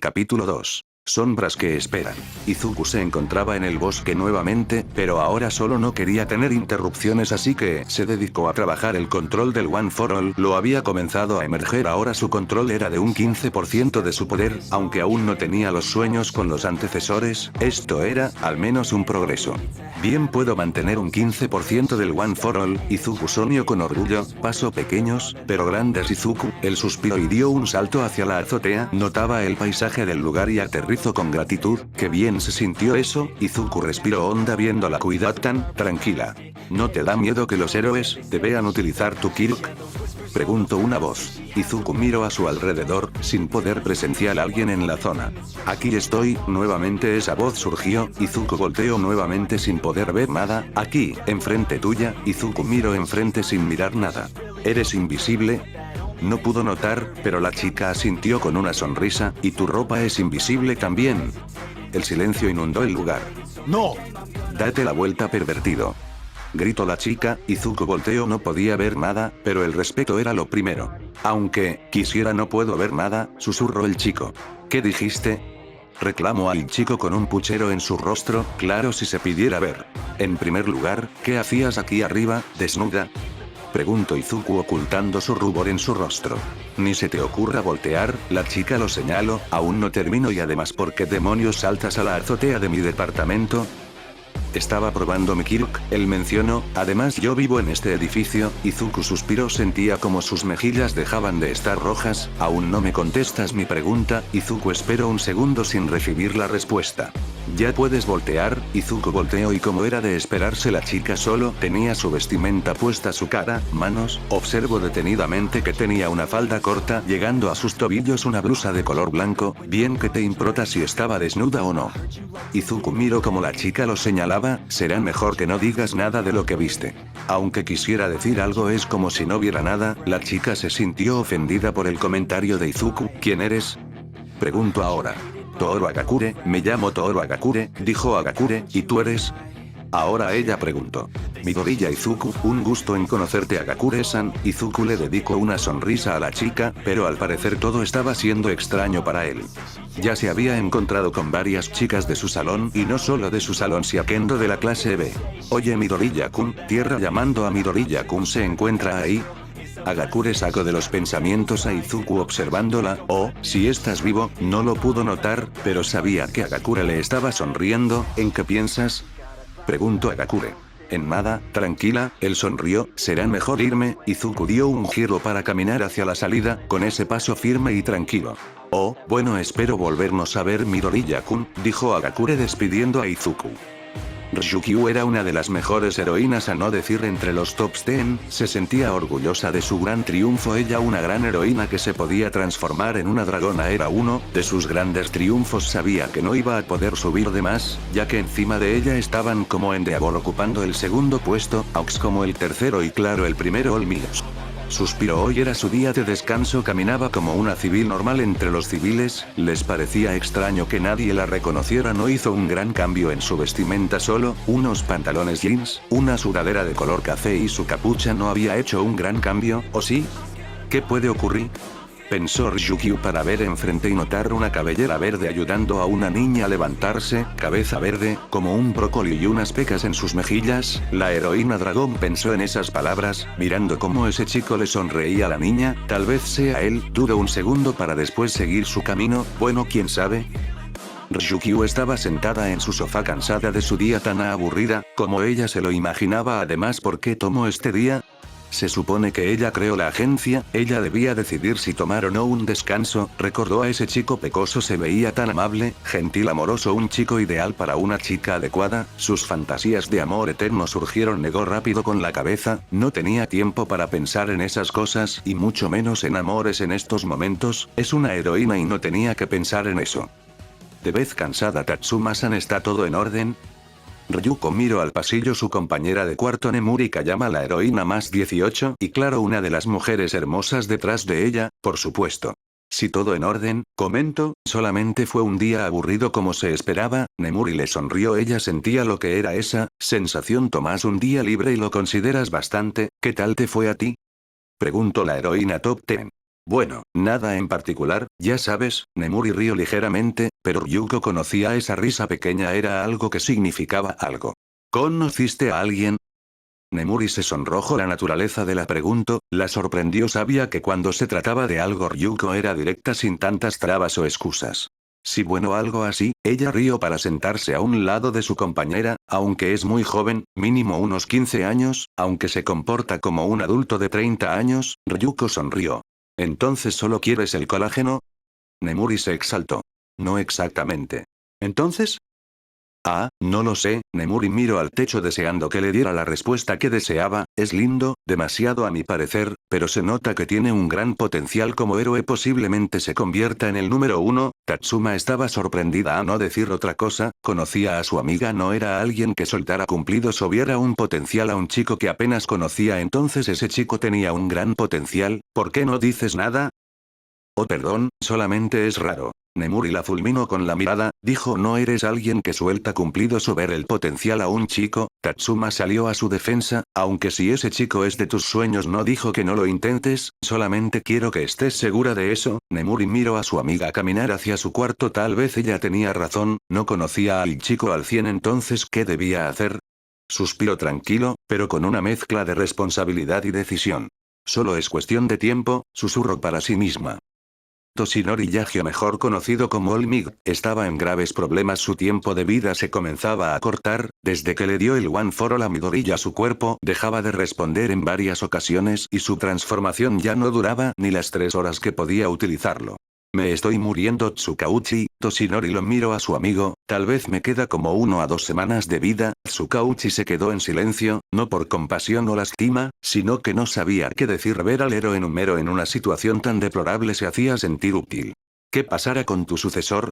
Capítulo 2. Sombras que esperan. Izuku se encontraba en el bosque nuevamente, pero ahora solo no quería tener interrupciones, así que se dedicó a trabajar el control del One for All. Lo había comenzado a emerger, ahora su control era de un 15% de su poder, aunque aún no tenía los sueños con los antecesores. Esto era, al menos, un progreso. Bien, puedo mantener un 15% del One for All. Izuku soñó con orgullo. Paso pequeños, pero grandes. Izuku, él suspiró y dio un salto hacia la azotea. Notaba el paisaje del lugar y aterrizó con gratitud. Qué bien se sintió eso. Izuku respiró honda viendo la Cuidad tan tranquila. ¿No te da miedo que los héroes te vean utilizar tu Kirk?, preguntó una voz. Izuku miró a su alrededor, sin poder presenciar a alguien en la zona. Aquí estoy, nuevamente esa voz surgió. Izuku volteó nuevamente sin poder ver nada. Aquí, enfrente tuya. Izuku miró enfrente sin mirar nada. ¿Eres invisible? No pudo notar, pero la chica asintió con una sonrisa. ¿Y tu ropa es invisible también? El silencio inundó el lugar. ¡No! Date la vuelta, pervertido, gritó la chica. Izuku volteó, no podía ver nada, pero el respeto era lo primero. Aunque quisiera, no puedo ver nada, susurró el chico. ¿Qué dijiste?, reclamó al chico con un puchero en su rostro. Claro, si se pidiera ver. En primer lugar, ¿qué hacías aquí arriba, desnuda?, preguntó Izuku ocultando su rubor en su rostro. Ni se te ocurra voltear, la chica lo señaló. Aún no termino y además, ¿por qué demonios saltas a la azotea de mi departamento? Estaba probando mi Kirk, él mencionó. Además, yo vivo en este edificio. Izuku suspiró, sentía como sus mejillas dejaban de estar rojas. ¿Aún no me contestas mi pregunta? Izuku esperó un segundo sin recibir la respuesta. ¿Ya puedes voltear? Izuku volteó y, como era de esperarse, la chica solo tenía su vestimenta puesta, su cara, manos. Observó detenidamente que tenía una falda corta llegando a sus tobillos, una blusa de color blanco. Bien, ¿qué te importa si estaba desnuda o no? Izuku miró como la chica lo señalaba. Será mejor que no digas nada de lo que viste. Aunque quisiera decir algo, es como si no viera nada. La chica se sintió ofendida por el comentario de Izuku. ¿Quién eres?, preguntó ahora. Tooro Agakure, me llamo Tooro Agakure, dijo Agakure. ¿Y tú eres? Ahora ella preguntó. Midoriya Izuku, un gusto en conocerte, Agakure-san. Izuku le dedicó una sonrisa a la chica, pero al parecer todo estaba siendo extraño para él. Ya se había encontrado con varias chicas de su salón, y no solo de su salón, sino Kendo de la clase B. Oye, Midoriya-kun, tierra llamando a Midoriya-kun, ¿se encuentra ahí? Agakure sacó de los pensamientos a Izuku observándola. Oh, si estás vivo. No lo pudo notar, pero sabía que Agakure le estaba sonriendo. ¿En qué piensas?, preguntó Agakure. En nada, tranquila, él sonrió. ¿Será mejor irme? Izuku dio un giro para caminar hacia la salida, con ese paso firme y tranquilo. Oh, bueno, espero volvernos a ver, Midoriya-kun, dijo Agakure despidiendo a Izuku. Ryukyu era una de las mejores heroínas, a no decir entre los tops 10, se sentía orgullosa de su gran triunfo. Ella, una gran heroína que se podía transformar en una dragona, era uno de sus grandes triunfos. Sabía que no iba a poder subir de más, ya que encima de ella estaban como Endeavor ocupando el segundo puesto, Aux como el tercero y claro el primero, All Miles. Suspiró. Hoy era su día de descanso. Caminaba como una civil normal entre los civiles. Les parecía extraño que nadie la reconociera. No hizo un gran cambio en su vestimenta, solo unos pantalones jeans, una sudadera de color café y su capucha. No había hecho un gran cambio, ¿o sí? ¿Qué puede ocurrir?, pensó Ryukyu para ver enfrente y notar una cabellera verde ayudando a una niña a levantarse, cabeza verde, como un brócoli y unas pecas en sus mejillas. La heroína dragón pensó en esas palabras, mirando cómo ese chico le sonreía a la niña. Tal vez sea él. Dudó un segundo para después seguir su camino. Bueno, quién sabe. Ryukyu estaba sentada en su sofá cansada de su día tan aburrida, como ella se lo imaginaba. Además, ¿por qué tomó este día? Se supone que ella creó la agencia, ella debía decidir si tomar o no un descanso. Recordó a ese chico pecoso, se veía tan amable, gentil, amoroso, un chico ideal para una chica adecuada. Sus fantasías de amor eterno surgieron. Negó rápido con la cabeza, no tenía tiempo para pensar en esas cosas, y mucho menos en amores en estos momentos. Es una heroína y no tenía que pensar en eso. ¿Te ves cansada, Tatsuma-san? ¿Está todo en orden? Ryuko miró al pasillo. Su compañera de cuarto, Nemuri Kayama, la heroína más 18, y claro, una de las mujeres hermosas detrás de ella, por supuesto. Si todo en orden, comentó. Solamente fue un día aburrido como se esperaba. Nemuri le sonrió. Ella sentía lo que era esa sensación. Tomas un día libre y lo consideras bastante. ¿Qué tal te fue a ti?, preguntó la heroína top 10. Bueno, nada en particular, ya sabes. Nemuri rió ligeramente, pero Ryuko conocía esa risa pequeña, era algo que significaba algo. ¿Conociste a alguien? Nemuri se sonrojó. La naturaleza de la pregunta la sorprendió. Sabía que cuando se trataba de algo Ryuko era directa sin tantas trabas o excusas. Sí, bueno, algo así. Ella rió para sentarse a un lado de su compañera, aunque es muy joven, mínimo unos 15 años, aunque se comporta como un adulto de 30 años. Ryuko sonrió. ¿Entonces solo quieres el colágeno? Nemuri se exaltó. No exactamente. ¿Entonces? Ah, no lo sé. Nemuri miró al techo deseando que le diera la respuesta que deseaba. Es lindo, demasiado a mi parecer, pero se nota que tiene un gran potencial como héroe, posiblemente se convierta en el número uno. Tatsuma estaba sorprendida, a no decir otra cosa. Conocía a su amiga, no era alguien que soltara cumplidos o viera un potencial a un chico que apenas conocía. Entonces ese chico tenía un gran potencial. ¿Por qué no dices nada? Oh, perdón, solamente es raro. Nemuri la fulminó con la mirada, dijo: no eres alguien que suelta cumplidos o ver el potencial a un chico. Tatsuma salió a su defensa, aunque si ese chico es de tus sueños no dijo que no lo intentes, solamente quiero que estés segura de eso. Nemuri miró a su amiga caminar hacia su cuarto, tal vez ella tenía razón, no conocía al chico al 100, entonces ¿qué debía hacer? Suspiró tranquilo, pero con una mezcla de responsabilidad y decisión. Solo es cuestión de tiempo, susurró para sí misma. Toshinori Yagyo, mejor conocido como Olmig, estaba en graves problemas. Su tiempo de vida se comenzaba a cortar, desde que le dio el One for All a Midoriya su cuerpo dejaba de responder en varias ocasiones y su transformación ya no duraba ni las 3 horas que podía utilizarlo. Me estoy muriendo, Tsukauchi. Toshinori lo miró a su amigo, tal vez me queda como 1 a 2 semanas de vida. Tsukauchi se quedó en silencio, no por compasión o lástima, sino que no sabía qué decir. Ver al héroe número en una situación tan deplorable se hacía sentir útil. ¿Qué pasará con tu sucesor?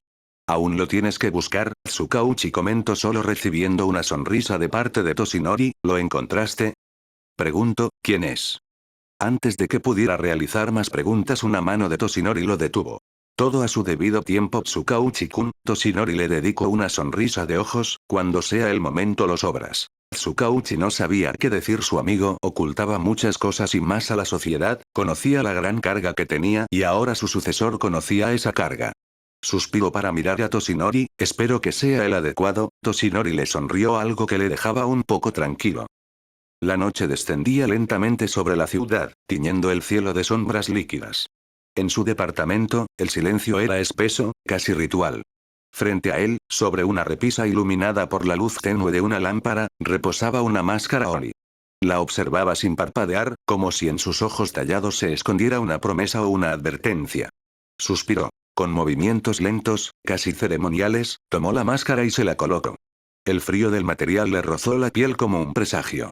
Aún lo tienes que buscar, Tsukauchi comentó solo recibiendo una sonrisa de parte de Toshinori. ¿Lo encontraste? Preguntó, ¿quién es? Antes de que pudiera realizar más preguntas, una mano de Toshinori lo detuvo. Todo a su debido tiempo, Tsukauchi-kun. Toshinori le dedicó una sonrisa de ojos, cuando sea el momento lo sobras. Tsukauchi no sabía qué decir. Su amigo ocultaba muchas cosas y más a la sociedad, conocía la gran carga que tenía y ahora su sucesor conocía esa carga. Suspiró para mirar a Toshinori, espero que sea el adecuado. Toshinori le sonrió, algo que le dejaba un poco tranquilo. La noche descendía lentamente sobre la ciudad, tiñendo el cielo de sombras líquidas. En su departamento, el silencio era espeso, casi ritual. Frente a él, sobre una repisa iluminada por la luz tenue de una lámpara, reposaba una máscara Oni. La observaba sin parpadear, como si en sus ojos tallados se escondiera una promesa o una advertencia. Suspiró. Con movimientos lentos, casi ceremoniales, tomó la máscara y se la colocó. El frío del material le rozó la piel como un presagio.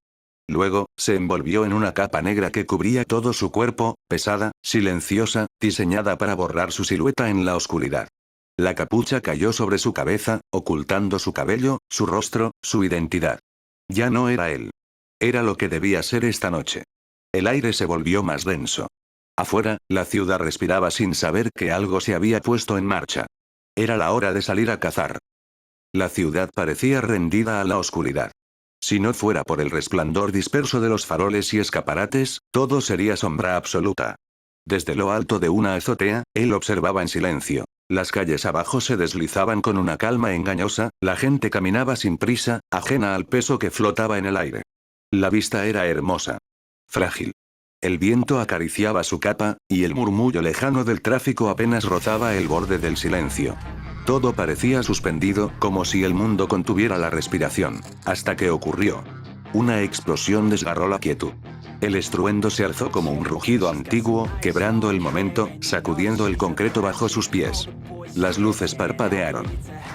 Luego, se envolvió en una capa negra que cubría todo su cuerpo, pesada, silenciosa, diseñada para borrar su silueta en la oscuridad. La capucha cayó sobre su cabeza, ocultando su cabello, su rostro, su identidad. Ya no era él. Era lo que debía ser esta noche. El aire se volvió más denso. Afuera, la ciudad respiraba sin saber que algo se había puesto en marcha. Era la hora de salir a cazar. La ciudad parecía rendida a la oscuridad. Si no fuera por el resplandor disperso de los faroles y escaparates, todo sería sombra absoluta. Desde lo alto de una azotea, él observaba en silencio. Las calles abajo se deslizaban con una calma engañosa, la gente caminaba sin prisa, ajena al peso que flotaba en el aire. La vista era hermosa. Frágil. El viento acariciaba su capa, y el murmullo lejano del tráfico apenas rozaba el borde del silencio. Todo parecía suspendido, como si el mundo contuviera la respiración, hasta que ocurrió. Una explosión desgarró la quietud. El estruendo se alzó como un rugido antiguo, quebrando el momento, sacudiendo el concreto bajo sus pies. Las luces parpadearon.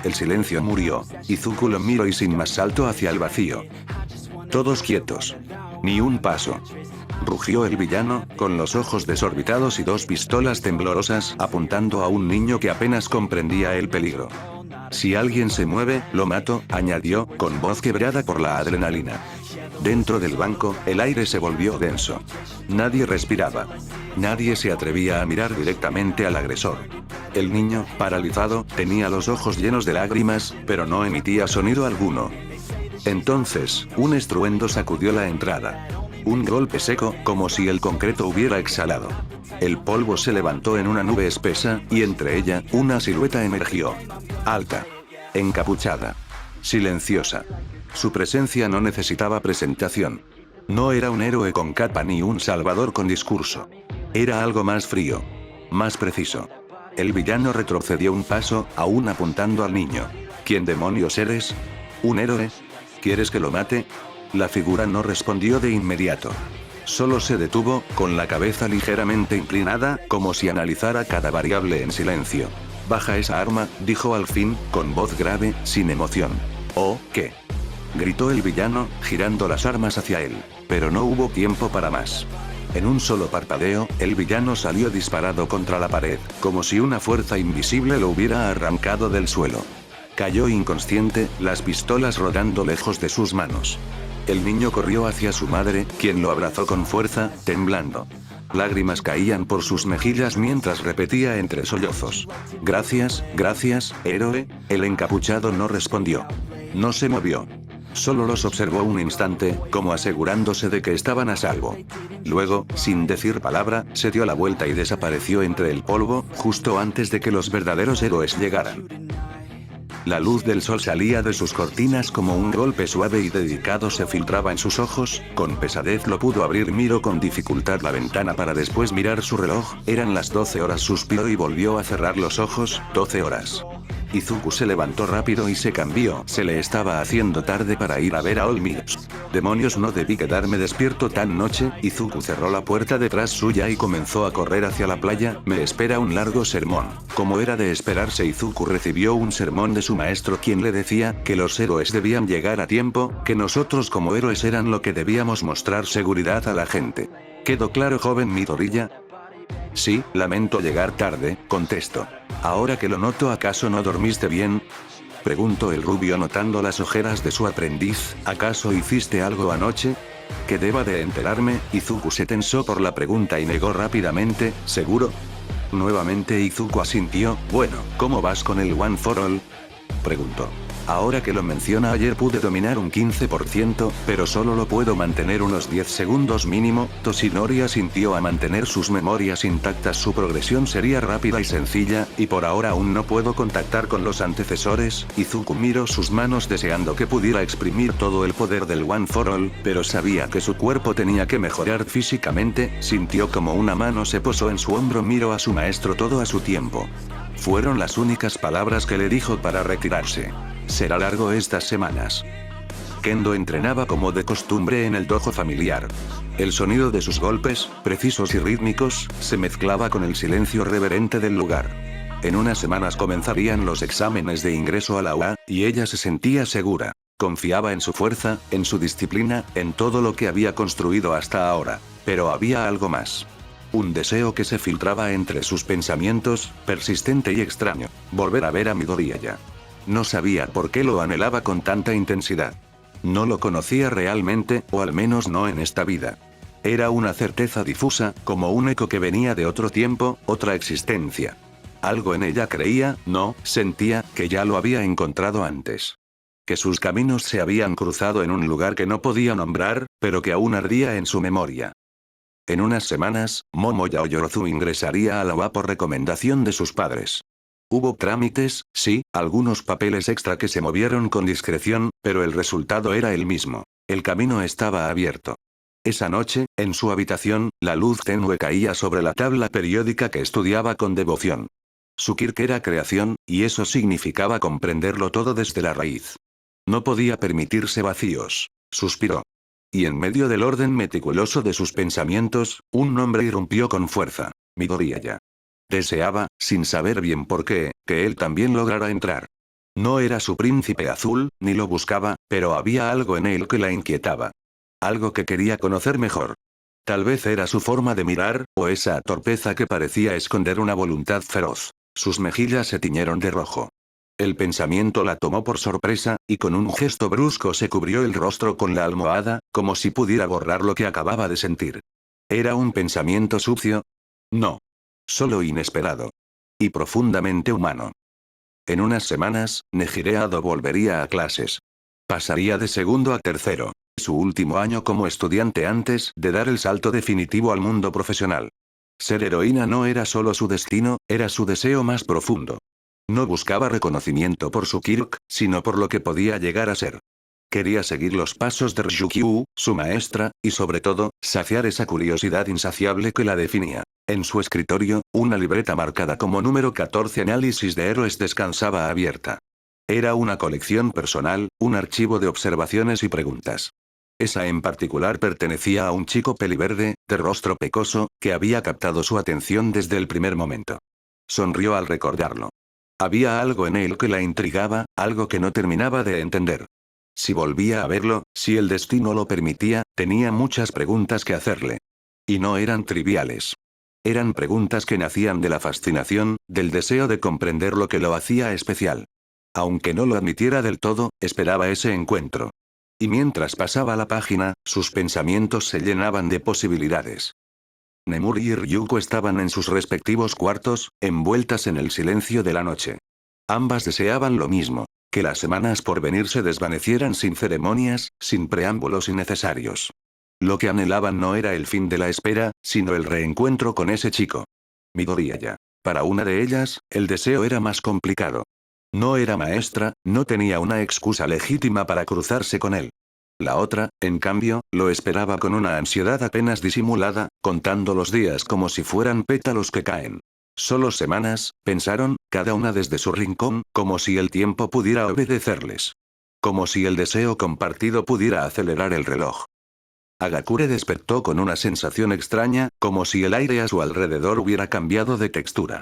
El silencio murió. Izuku lo miró y sin más saltó hacia el vacío. Todos quietos. Ni un paso. Rugió el villano, con los ojos desorbitados y 2 pistolas temblorosas apuntando a un niño que apenas comprendía el peligro. Si alguien se mueve, lo mato, añadió, con voz quebrada por la adrenalina. Dentro del banco, el aire se volvió denso. Nadie respiraba. Nadie se atrevía a mirar directamente al agresor. El niño, paralizado, tenía los ojos llenos de lágrimas, pero no emitía sonido alguno. Entonces, un estruendo sacudió la entrada. Un golpe seco, como si el concreto hubiera exhalado. El polvo se levantó en una nube espesa, y entre ella, una silueta emergió. Alta. Encapuchada. Silenciosa. Su presencia no necesitaba presentación. No era un héroe con capa ni un salvador con discurso. Era algo más frío. Más preciso. El villano retrocedió un paso, aún apuntando al niño. ¿Quién demonios eres? ¿Un héroe? ¿Quieres que lo mate? La figura no respondió de inmediato. Solo se detuvo, con la cabeza ligeramente inclinada, como si analizara cada variable en silencio. «Baja esa arma», dijo al fin, con voz grave, sin emoción. «¿Oh, qué?», gritó el villano, girando las armas hacia él. Pero no hubo tiempo para más. En un solo parpadeo, el villano salió disparado contra la pared, como si una fuerza invisible lo hubiera arrancado del suelo. Cayó inconsciente, las pistolas rodando lejos de sus manos. El niño corrió hacia su madre, quien lo abrazó con fuerza, temblando. Lágrimas caían por sus mejillas mientras repetía entre sollozos: «Gracias, gracias, héroe». El encapuchado no respondió. No se movió. Solo los observó un instante, como asegurándose de que estaban a salvo. Luego, sin decir palabra, se dio la vuelta y desapareció entre el polvo, justo antes de que los verdaderos héroes llegaran. La luz del sol salía de sus cortinas como un golpe suave y dedicado se filtraba en sus ojos, con pesadez lo pudo abrir. Miró con dificultad la ventana para después mirar su reloj, eran las 12 horas, suspiró y volvió a cerrar los ojos. 12 horas. Izuku se levantó rápido y se cambió, se le estaba haciendo tarde para ir a ver a Olmillos. Demonios, no debí quedarme despierto tan noche. Izuku cerró la puerta detrás suya y comenzó a correr hacia la playa. Me espera un largo sermón. Como era de esperarse, Izuku recibió un sermón de su maestro, quien le decía que los héroes debían llegar a tiempo, que nosotros como héroes eran lo que debíamos mostrar seguridad a la gente. ¿Quedó claro, joven Midoriya? Sí, lamento llegar tarde, contestó. Ahora que lo noto, ¿acaso no dormiste bien?, preguntó el rubio notando las ojeras de su aprendiz. ¿Acaso hiciste algo anoche? ¿Que deba de enterarme? Izuku se tensó por la pregunta y negó rápidamente. ¿Seguro? Nuevamente Izuku asintió. Bueno, ¿cómo vas con el One for All?, preguntó. Ahora que lo menciona, ayer pude dominar un 15%, pero solo lo puedo mantener unos 10 segundos mínimo. Toshinori asintió. A mantener sus memorias intactas su progresión sería rápida y sencilla, y por ahora aún no puedo contactar con los antecesores. Izuku miró sus manos deseando que pudiera exprimir todo el poder del One for All, pero sabía que su cuerpo tenía que mejorar físicamente. Sintió como una mano se posó en su hombro. Miró a su maestro todo a su tiempo. Fueron las únicas palabras que le dijo para retirarse. Será largo estas semanas. Kendo entrenaba como de costumbre en el dojo familiar. El sonido de sus golpes, precisos y rítmicos, se mezclaba con el silencio reverente del lugar. En unas semanas comenzarían los exámenes de ingreso a la UA, y ella se sentía segura. Confiaba en su fuerza, en su disciplina, en todo lo que había construido hasta ahora. Pero había algo más. Un deseo que se filtraba entre sus pensamientos, persistente y extraño. Volver a ver a Midoriya. No sabía por qué lo anhelaba con tanta intensidad. No lo conocía realmente, o al menos no en esta vida. Era una certeza difusa, como un eco que venía de otro tiempo, otra existencia. Algo en ella creía, no, sentía, que ya lo había encontrado antes. Que sus caminos se habían cruzado en un lugar que no podía nombrar, pero que aún ardía en su memoria. En unas semanas, Momo Yaoyorozu ingresaría a la UA por recomendación de sus padres. Hubo trámites, sí, algunos papeles extra que se movieron con discreción, pero el resultado era el mismo. El camino estaba abierto. Esa noche, en su habitación, la luz tenue caía sobre la tabla periódica que estudiaba con devoción. Su Kirk era creación, y eso significaba comprenderlo todo desde la raíz. No podía permitirse vacíos. Suspiró. Y en medio del orden meticuloso de sus pensamientos, un nombre irrumpió con fuerza. Midoriya. Deseaba, sin saber bien por qué, que él también lograra entrar. No era su príncipe azul, ni lo buscaba, pero había algo en él que la inquietaba. Algo que quería conocer mejor. Tal vez era su forma de mirar, o esa torpeza que parecía esconder una voluntad feroz. Sus mejillas se tiñeron de rojo. El pensamiento la tomó por sorpresa, y con un gesto brusco se cubrió el rostro con la almohada, como si pudiera borrar lo que acababa de sentir. ¿Era un pensamiento sucio? No. Solo inesperado. Y profundamente humano. En unas semanas, Nejire Ado volvería a clases. Pasaría de segundo a tercero. Su último año como estudiante antes de dar el salto definitivo al mundo profesional. Ser heroína no era solo su destino, era su deseo más profundo. No buscaba reconocimiento por su Kirk, sino por lo que podía llegar a ser. Quería seguir los pasos de Ryukyu, su maestra, y sobre todo, saciar esa curiosidad insaciable que la definía. En su escritorio, una libreta marcada como número 14 Análisis de héroes descansaba abierta. Era una colección personal, un archivo de observaciones y preguntas. Esa en particular pertenecía a un chico peliverde, de rostro pecoso, que había captado su atención desde el primer momento. Sonrió al recordarlo. Había algo en él que la intrigaba, algo que no terminaba de entender. Si volvía a verlo, si el destino lo permitía, tenía muchas preguntas que hacerle. Y no eran triviales. Eran preguntas que nacían de la fascinación, del deseo de comprender lo que lo hacía especial. Aunque no lo admitiera del todo, esperaba ese encuentro. Y mientras pasaba la página, sus pensamientos se llenaban de posibilidades. Nemuri y Ryuko estaban en sus respectivos cuartos, envueltas en el silencio de la noche. Ambas deseaban lo mismo, que las semanas por venir se desvanecieran sin ceremonias, sin preámbulos innecesarios. Lo que anhelaban no era el fin de la espera, sino el reencuentro con ese chico. Midoriya. Para una de ellas, el deseo era más complicado. No era maestra, no tenía una excusa legítima para cruzarse con él. La otra, en cambio, lo esperaba con una ansiedad apenas disimulada, contando los días como si fueran pétalos que caen. Solo semanas, pensaron, cada una desde su rincón, como si el tiempo pudiera obedecerles. Como si el deseo compartido pudiera acelerar el reloj. Agakure despertó con una sensación extraña, como si el aire a su alrededor hubiera cambiado de textura.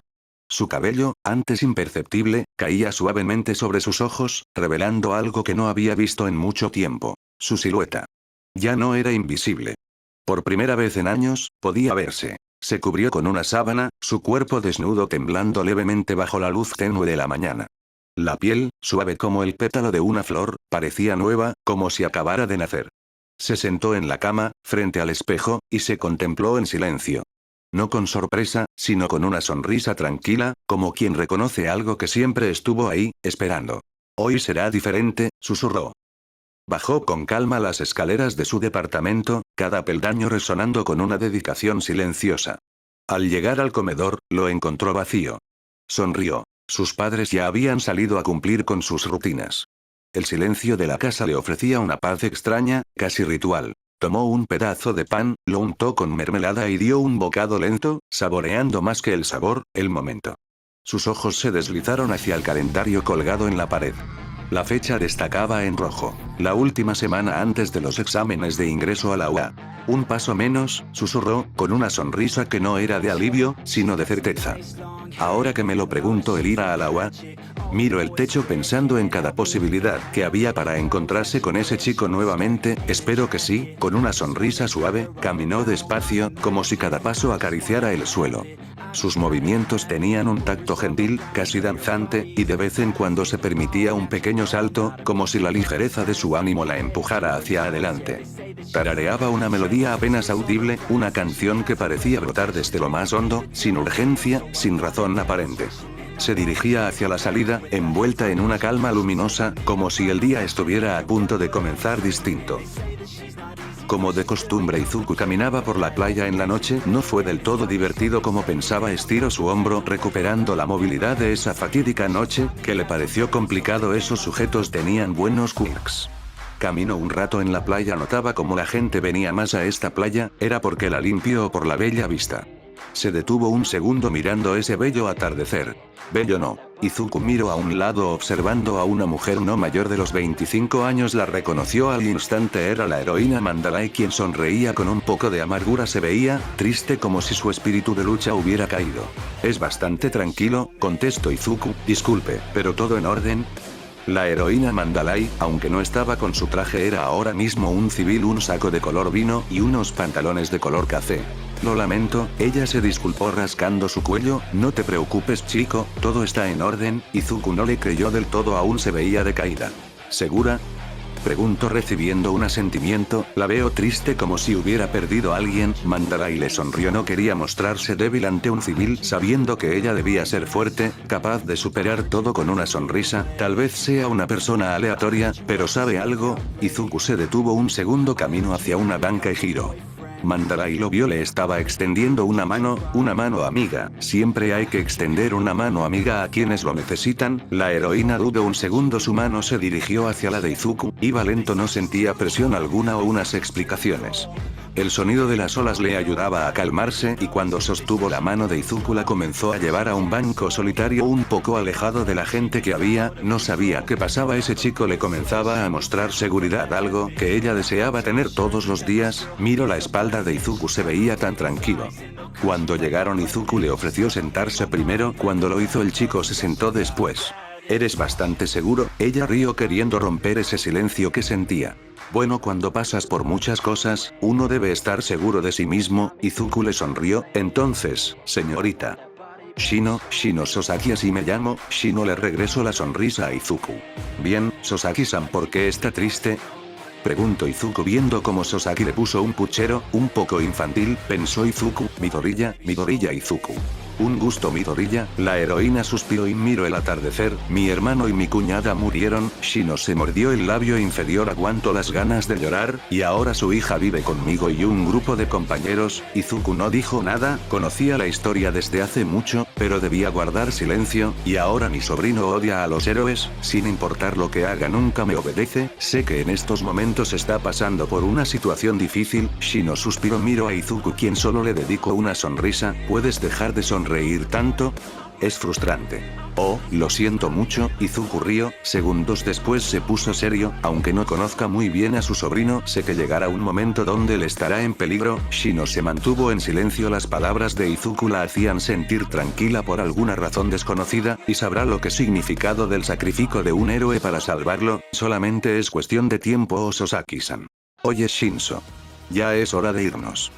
Su cabello, antes imperceptible, caía suavemente sobre sus ojos, revelando algo que no había visto en mucho tiempo. Su silueta. Ya no era invisible. Por primera vez en años, podía verse. Se cubrió con una sábana, su cuerpo desnudo temblando levemente bajo la luz tenue de la mañana. La piel, suave como el pétalo de una flor, parecía nueva, como si acabara de nacer. Se sentó en la cama, frente al espejo, y se contempló en silencio. No con sorpresa, sino con una sonrisa tranquila, como quien reconoce algo que siempre estuvo ahí, esperando. Hoy será diferente, susurró. Bajó con calma las escaleras de su departamento, cada peldaño resonando con una dedicación silenciosa. Al llegar al comedor, lo encontró vacío. Sonrió. Sus padres ya habían salido a cumplir con sus rutinas. El silencio de la casa le ofrecía una paz extraña, casi ritual. Tomó un pedazo de pan, lo untó con mermelada y dio un bocado lento, saboreando más que el sabor, el momento. Sus ojos se deslizaron hacia el calendario colgado en la pared. La fecha destacaba en rojo. La última semana antes de los exámenes de ingreso a la UA. Un paso menos, susurró, con una sonrisa que no era de alivio, sino de certeza. Ahora que me lo pregunto, ¿el ir a la UA? Miro el techo pensando en cada posibilidad que había para encontrarse con ese chico nuevamente, espero que sí, con una sonrisa suave, caminó despacio, como si cada paso acariciara el suelo. Sus movimientos tenían un tacto gentil, casi danzante, y de vez en cuando se permitía un pequeño salto, como si la ligereza de su ánimo la empujara hacia adelante. Tarareaba una melodía apenas audible, una canción que parecía brotar desde lo más hondo, sin urgencia, sin razón aparente. Se dirigía hacia la salida, envuelta en una calma luminosa, como si el día estuviera a punto de comenzar distinto. Como de costumbre, Izuku caminaba por la playa en la noche, no fue del todo divertido como pensaba. Estiró su hombro recuperando la movilidad de esa fatídica noche, que le pareció complicado. Esos sujetos tenían buenos quirks. Caminó un rato en la playa, notaba cómo la gente venía más a esta playa, ¿era porque la limpió o por la bella vista? Se detuvo un segundo mirando ese bello atardecer. Bello no. Izuku miró a un lado observando a una mujer no mayor de los 25 años. La reconoció al instante, era la heroína Mandalay, quien sonreía con un poco de amargura. Se veía triste, como si su espíritu de lucha hubiera caído. Es bastante tranquilo, contestó Izuku. Disculpe, ¿pero todo en orden? La heroína Mandalay, aunque no estaba con su traje, era ahora mismo un civil, un saco de color vino y unos pantalones de color café. Lo lamento, ella se disculpó rascando su cuello. No te preocupes, chico, todo está en orden. Izuku no le creyó del todo, aún se veía decaída. ¿Segura? Preguntó recibiendo un asentimiento. La veo triste como si hubiera perdido a alguien. Mandarai le sonrió. No quería mostrarse débil ante un civil, sabiendo que ella debía ser fuerte, capaz de superar todo con una sonrisa. Tal vez sea una persona aleatoria, pero ¿sabe algo? Izuku se detuvo un segundo camino hacia una banca y giró. Mandarai lo vio, le estaba extendiendo una mano amiga. Siempre hay que extender una mano amiga a quienes lo necesitan. La heroína dudó un segundo, su mano se dirigió hacia la de Izuku, iba lento, no sentía presión alguna o unas explicaciones. El sonido de las olas le ayudaba a calmarse y cuando sostuvo la mano de Izuku la comenzó a llevar a un banco solitario un poco alejado de la gente que había. No sabía qué pasaba, ese chico le comenzaba a mostrar seguridad, algo que ella deseaba tener todos los días. Miró la espalda de Izuku, se veía tan tranquilo. Cuando llegaron, Izuku le ofreció sentarse primero. Cuando lo hizo, el chico se sentó después. ¿Eres bastante seguro? Ella rió queriendo romper ese silencio que sentía. Bueno, cuando pasas por muchas cosas, uno debe estar seguro de sí mismo. Izuku le sonrió. Entonces, señorita Shino Sosaki, así me llamo. Shino le regresó la sonrisa a Izuku. Bien, Sosaki-san, ¿por qué está triste?, preguntó Izuku viendo cómo Sosaki le puso un puchero, un poco infantil, pensó Izuku. Midoriya Izuku. Un gusto, Midoriya. La heroína suspiró y miró el atardecer. Mi hermano y mi cuñada murieron. Shino se mordió el labio inferior, aguantó las ganas de llorar, y ahora su hija vive conmigo y un grupo de compañeros. Izuku no dijo nada, conocía la historia desde hace mucho, pero debía guardar silencio, y ahora mi sobrino odia a los héroes, sin importar lo que haga nunca me obedece. Sé que en estos momentos está pasando por una situación difícil. Shino suspiró, miró a Izuku, quien solo le dedicó una sonrisa. ¿Puedes dejar de sonreír tanto? Es frustrante. Oh, lo siento mucho. Izuku rió. Segundos después se puso serio. Aunque no conozca muy bien a su sobrino, sé que llegará un momento donde él estará en peligro. Shino se mantuvo en silencio. Las palabras de Izuku la hacían sentir tranquila por alguna razón desconocida, y sabrá lo que significado del sacrificio de un héroe para salvarlo. Solamente es cuestión de tiempo. Oh, Sosaki-san. Oye, Shinso. Ya es hora de irnos.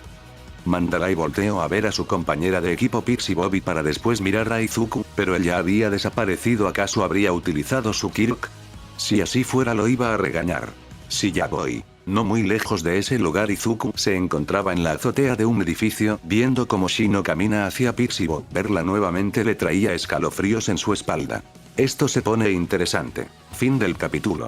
Mandarai volteó a ver a su compañera de equipo Pixie Bobby para después mirar a Izuku, pero él ya había desaparecido. ¿Acaso habría utilizado su Kirk? Si así fuera, lo iba a regañar. Si ya voy. No muy lejos de ese lugar, Izuku se encontraba en la azotea de un edificio, viendo cómo Shino camina hacia Pixie Bobby. Verla nuevamente le traía escalofríos en su espalda. Esto se pone interesante. Fin del capítulo.